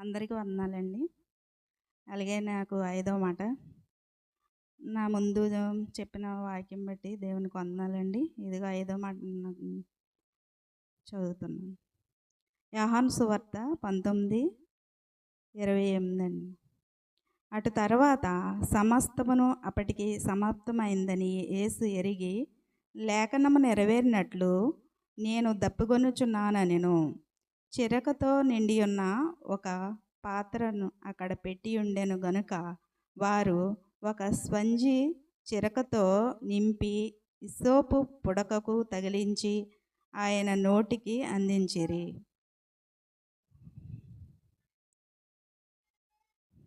అందరికీ వందనాలండి. అలాగే నాకు ఐదో మాట, నా ముందు చెప్పిన వాక్యం బట్టి దేవునికి వందనాలండి. ఇదిగో ఐదో మాట చదువుతున్నాను. యోహాను సువార్త 19:28 అండి. అటు తర్వాత సమస్తమును అప్పటికి సమాప్తమైందని యేసు ఎరిగి, లేఖనము నెరవేరినట్లు నేను దప్పిగొనుచున్నానెను. చిరకతో నిండియున్న ఒక పాత్రను అక్కడ పెట్టి ఉండెను గనుక వారు ఒక స్పంజి చిరకతో నింపి ఇస్సోపు పుడకకు తగిలించి ఆయన నోటికి అందించిరి.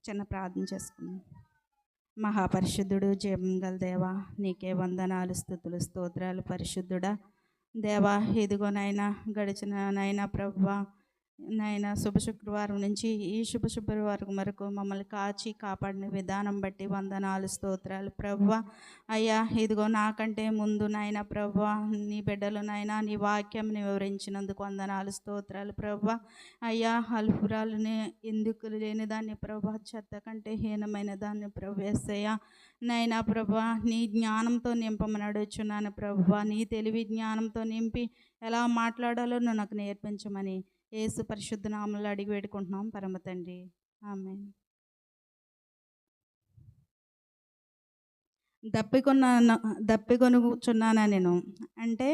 చిన్న ప్రార్థన చేసుకున్నాం. మహాపరిశుద్ధుడు, జీవం గల దేవా, నీకే వందనాలు, స్తుతులు, స్తోత్రాలు. పరిశుద్ధుడా దేవా, ఇదిగోనైనా గడిచిన నైనా ప్రభువా, నైనా శుభ శుక్రవారం నుంచి ఈ శుభ శుక్రవారం వరకు మమ్మల్ని కాచి కాపాడిన విధానం బట్టి వందనాలు, స్తోత్రాలు. ప్రభువా అయ్యా, ఇదిగో నాకంటే ముందు నాయన ప్రభువా నీ బిడ్డలు నాయన నీ వాక్యంని వివరించినందుకు వందనాలు, స్తోత్రాలు. ప్రభువా అయ్యా, అల్పురాలని ఎందుకు లేని దాన్ని ప్రభువా, చెత్త కంటే హీనమైన దాన్ని ప్రభు యేసయ్యా నైనా ప్రభువా నీ జ్ఞానంతో నింపమని అడుగుచున్నాను. ప్రభువా నీ తెలివి జ్ఞానంతో నింపి ఎలా మాట్లాడాలో నాకు నేర్పించమని యేసు పరిశుద్ధ నామములో అడిగి వేడుకుంటున్నాం పరమ తండ్రి, ఆమేన్. దప్పికొనుచున్నానా నేను అంటే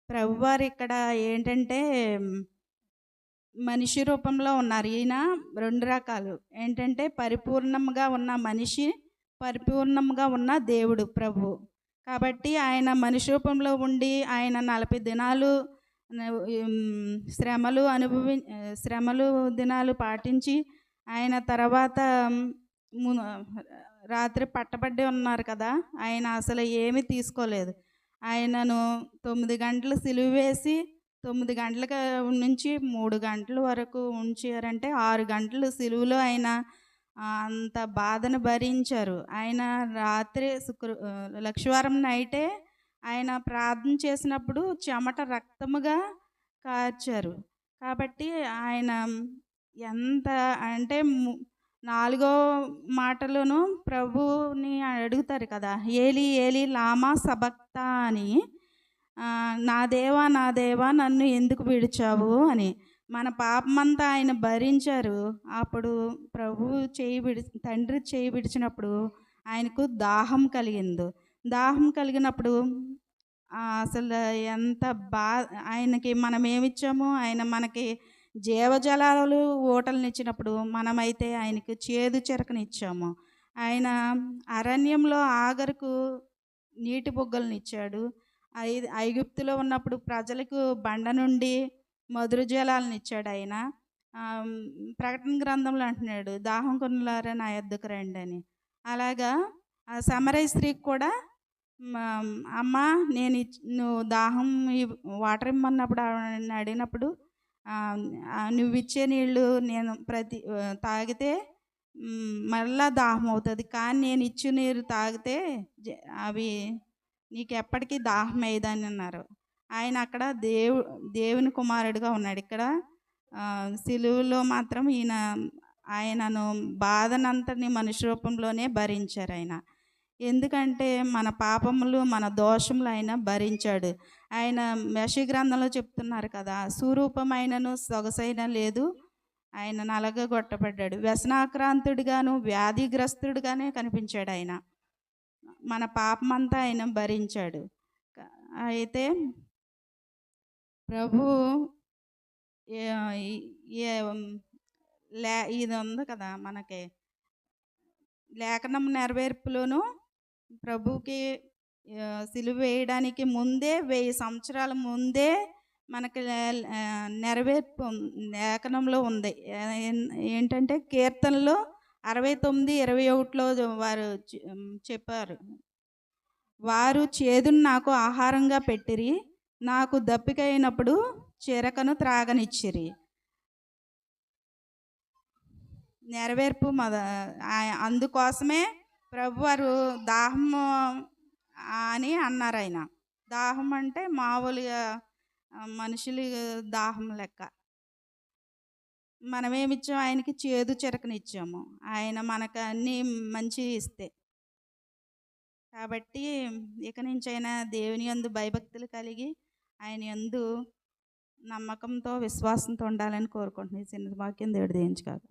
ప్రభువారు ఇక్కడ ఏంటంటే మనిషి రూపంలో ఉన్నారు. ఈయన రెండు రకాలు ఏంటంటే పరిపూర్ణంగా ఉన్న మనిషి, పరిపూర్ణంగా ఉన్న దేవుడు ప్రభు. కాబట్టి ఆయన మనిషి రూపంలో ఉండి ఆయన 40 దినాలు శ్రమలు దినాలు పాటించి ఆయన తర్వాత రాత్రి పట్టబడి ఉన్నారు కదా, ఆయన అసలు ఏమీ తీసుకోలేదు. ఆయనను 9 గంటలు సిలువ వేసి 9 గంటల నుంచి 3 గంటల వరకు ఉంచారంటే 6 గంటలు సిలువలో ఆయన అంత బాధను భరించారు. ఆయన రాత్రి లక్షవారం నైటే ఆయన ప్రార్థన చేసినప్పుడు చెమట రక్తముగా కార్చారు. కాబట్టి ఆయన ఎంత అంటే 4వ మాటలోను ప్రభుని అడుగుతారు కదా, ఏలి ఏలి లామా సబక్తా అని, నా దేవా నా దేవా నన్ను ఎందుకు విడిచావు అని. మన పాపమంతా ఆయన భరించారు. అప్పుడు ప్రభు తండ్రి చేయి విడిచినప్పుడు ఆయనకు దాహం కలిగినప్పుడు అసలు ఎంత ఆయనకి మనం ఏమిచ్చాము, ఆయన మనకి జీవజలాలు ఓటలనిచ్చినప్పుడు మనమైతే ఆయనకు చేదు చెరకనిచ్చాము. ఆయన అరణ్యంలో ఆగరుకు నీటి బుగ్గలనిచ్చాడు. ఐగుప్తులో ఉన్నప్పుడు ప్రజలకు బండ నుండి మధుర జలాలను ఇచ్చాడు ఆయన. ప్రకటన గ్రంథంలో అంటున్నాడు, దాహం కొనులారా నా యొద్దకు రండి అని. అలాగా సమరయ స్త్రీకి కూడా అమ్మ నువ్వు దాహం వాటర్ ఇమ్మన్నప్పుడు అడిగినప్పుడు నువ్వు ఇచ్చే నీళ్ళు నేను తాగితే మళ్ళా దాహం అవుతుంది, కానీ నేను ఇచ్చే నీరు తాగితే అవి నీకు ఎప్పటికీ దాహం అయ్యేదని అన్నారు. ఆయన అక్కడ దేవుని కుమారుడిగా ఉన్నాడు. ఇక్కడ సిలువలో మాత్రం ఆయనను బాధనంతని మనిషి రూపంలోనే భరించారు ఆయన. ఎందుకంటే మన పాపములు మన దోషములు ఆయన భరించాడు. ఆయన యెషయా గ్రంథంలో చెప్తున్నారు కదా, స్వరూపమైనను సొగసైన లేదు, ఆయన నలగగొట్టబడ్డాడు, వ్యసనాక్రాంతుడిగాను వ్యాధిగ్రస్తుడిగానే కనిపించాడు. ఆయన మన పాపమంతా ఆయన భరించాడు. అయితే ప్రభు ఇది ఉంది కదా, మనకి లేఖనం నెరవేర్పులోను ప్రభుకి సిలువ వేయడానికి ముందే 1000 సంవత్సరాల ముందే మనకి నెరవేర్పు లేఖనంలో ఉంది. ఏంటంటే కీర్తనలో 69:21లో వారు చెప్పారు, వారు చేదును నాకు ఆహారంగా పెట్టిరి, నాకు దప్పికైనప్పుడు చిరకను త్రాగనిచ్చిరి. నెరవేర్పు అందుకోసమే ప్రభువారు దాహము అని అన్నారు. ఆయన దాహం అంటే మామూలుగా మనుషులు దాహం లెక్క. మనమేమిచ్చాం ఆయనకి? చేదు చెరకనిచ్చాము. ఆయన మనకు అన్నీ మంచివి ఇస్తే. కాబట్టి ఇక నుంచైనా దేవుని యందు భయభక్తులు కలిగి ఆయన యందు నమ్మకంతో, విశ్వాసంతో ఉండాలని కోరుకుంటున్నాను. ఈ చిన్న వాక్యం దేవుడు దీవించుగాక.